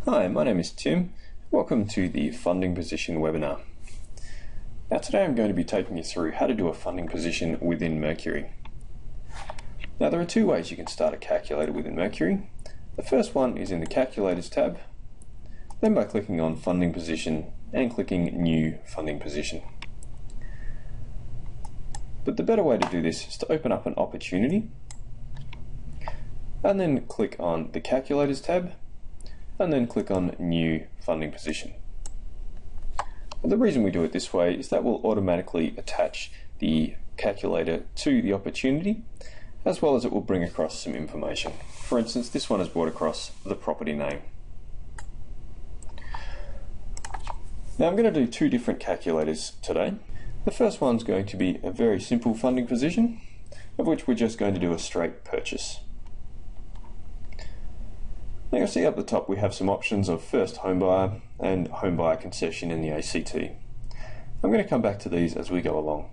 Hi, my name is Tim. Welcome to the funding position webinar. Now today I'm going to be taking you through how to do a funding position within Mercury. Now there are two ways you can start a calculator within Mercury. The first one is in the Calculators tab, then by clicking on Funding Position and clicking New Funding Position. But the better way to do this is to open up an opportunity and then click on the Calculators tab and then click on New Funding Position. The reason we do it this way is that we'll automatically attach the calculator to the opportunity, as well as it will bring across some information. For instance, this one has brought across the property name. Now I'm going to do two different calculators today. The first one's going to be a very simple funding position, of which we're just going to do a straight purchase. Now you'll see up the top we have some options of first home buyer and home buyer concession in the ACT. I'm going to come back to these as we go along.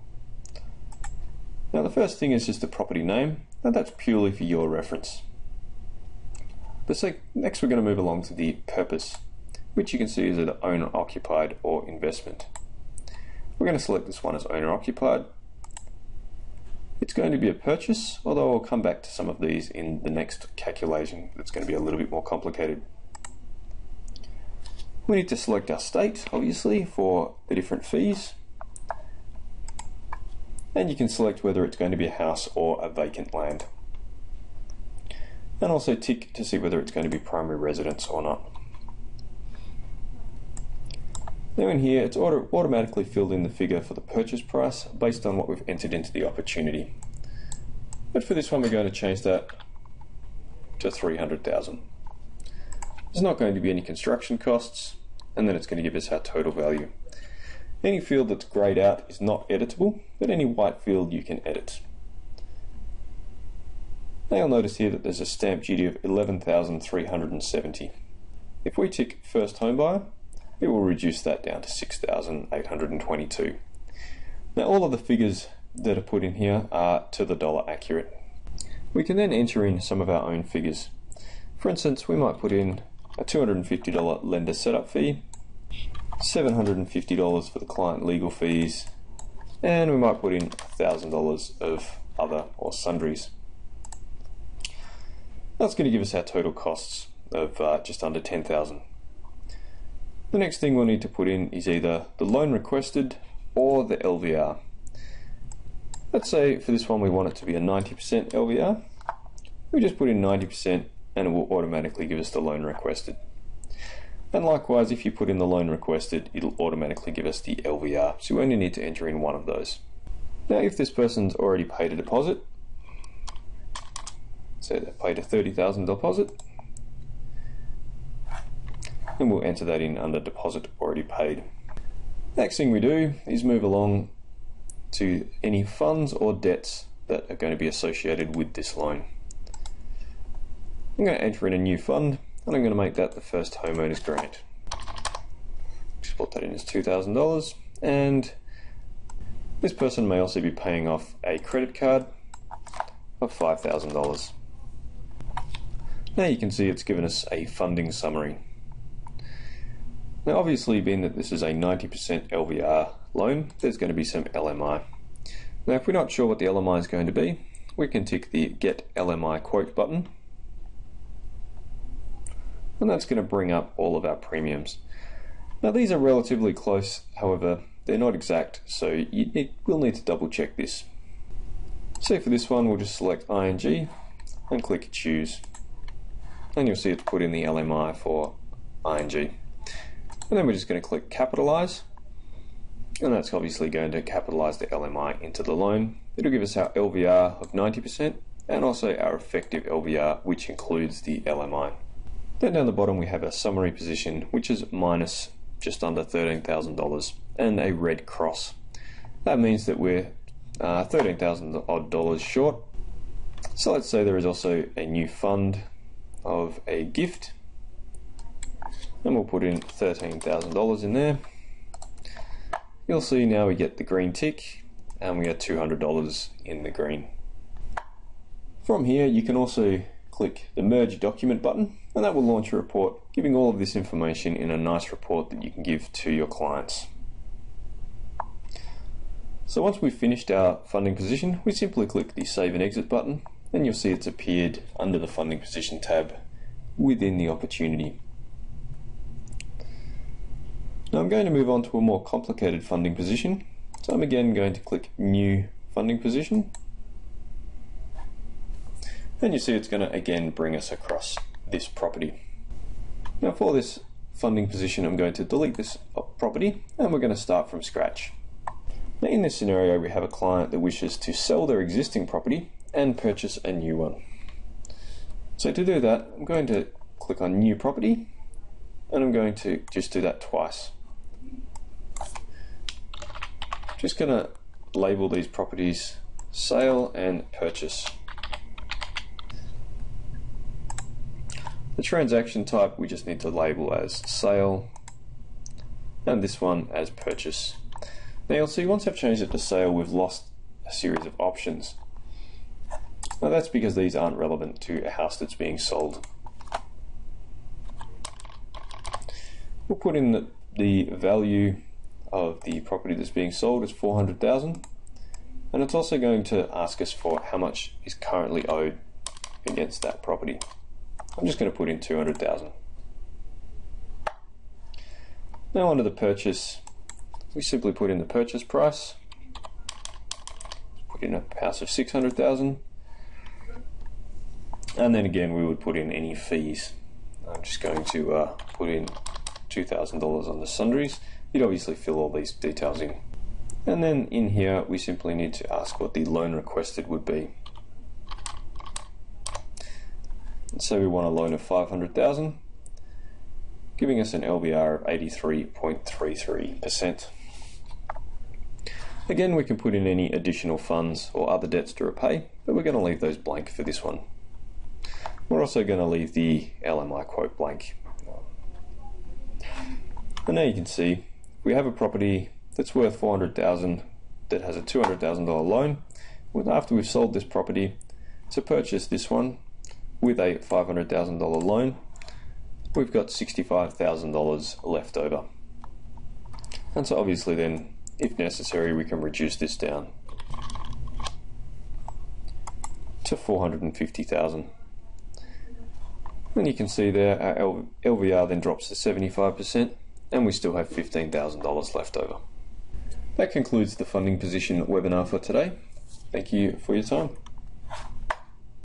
Now the first thing is just the property name, and that's purely for your reference. Next we're going to move along to the purpose, which you can see is either owner occupied or investment. We're going to select this one as owner occupied. It's going to be a purchase, although I'll come back to some of these in the next calculation. It's going to be a little bit more complicated. We need to select our state, obviously, for the different fees. And you can select whether it's going to be a house or a vacant land. And also tick to see whether it's going to be primary residence or not. Now in here, it's automatically filled in the figure for the purchase price based on what we've entered into the opportunity. But for this one, we're going to change that to 300,000. There's not going to be any construction costs, and then it's going to give us our total value. Any field that's greyed out is not editable, but any white field you can edit. Now you'll notice here that there's a stamp duty of 11,370. If we tick first home buyer, it will reduce that down to 6,822. Now all of the figures that are put in here are to the dollar accurate. We can then enter in some of our own figures. For instance, we might put in a $250 lender setup fee, $750 for the client legal fees, and we might put in $1,000 of other or sundries. That's going to give us our total costs of just under $10,000. The next thing we'll need to put in is either the loan requested or the LVR. Let's say for this one we want it to be a 90% LVR. We just put in 90% and it will automatically give us the loan requested. And likewise, if you put in the loan requested, it'll automatically give us the LVR. So we only need to enter in one of those. Now if this person's already paid a deposit, say they paid a $30,000 deposit, and we'll enter that in under deposit already paid. Next thing we do is move along to any funds or debts that are going to be associated with this loan. I'm going to enter in a new fund, and I'm going to make that the first homeowner's grant. Just put that in as $2,000, and this person may also be paying off a credit card of $5,000. Now you can see it's given us a funding summary. Now obviously, being that this is a 90% LVR loan, there's going to be some LMI. Now if we're not sure what the LMI is going to be, we can tick the Get LMI Quote button, and that's going to bring up all of our premiums. Now these are relatively close, however they're not exact, so we'll need to double check this. So for this one we'll just select ING and click Choose, and you'll see it's put in the LMI for ING. And then we're just going to click Capitalize, and that's obviously going to capitalize the LMI into the loan. It'll give us our LVR of 90% and also our effective LVR, which includes the LMI. Then down the bottom we have our summary position, which is minus just under $13,000 and a red cross. That means that we're $13,000 odd short. So let's say there is also a new fund of a gift, and we'll put in $13,000 in there. You'll see now we get the green tick and we get $200 in the green. From here you can also click the Merge Document button, and that will launch a report giving all of this information in a nice report that you can give to your clients. So once we've finished our funding position, we simply click the Save and Exit button, and you'll see it's appeared under the Funding Position tab within the opportunity. Now I'm going to move on to a more complicated funding position, so I'm again going to click New Funding Position, and you see it's going to again bring us across this property. Now for this funding position, I'm going to delete this property, and we're going to start from scratch. Now in this scenario, we have a client that wishes to sell their existing property and purchase a new one. So to do that, I'm going to click on New Property, and I'm going to just do that twice. Just going to label these properties Sale and Purchase. The transaction type we just need to label as Sale, and this one as Purchase. Now you'll see once I've changed it to Sale, we've lost a series of options. Now that's because these aren't relevant to a house that's being sold. We'll put in the value of the property that's being sold is $400,000, and it's also going to ask us for how much is currently owed against that property. I'm just going to put in $200,000. Now under the purchase, we simply put in the purchase price, put in a house of $600,000, and then again we would put in any fees. I'm just going to put in $2,000 on the sundries. You'd obviously fill all these details in. And then in here we simply need to ask what the loan requested would be. And so we want a loan of $500,000, giving us an LVR of 83.33%. Again, we can put in any additional funds or other debts to repay, but we're going to leave those blank for this one. We're also going to leave the LMI quote blank. And now you can see we have a property that's worth $400,000 that has a $200,000 loan. After we've sold this property to purchase this one with a $500,000 loan, we've got $65,000 left over. And so obviously then, if necessary, we can reduce this down to $450,000. And you can see there our LVR then drops to 75%, and we still have $15,000 left over. That concludes the funding position webinar for today. Thank you for your time.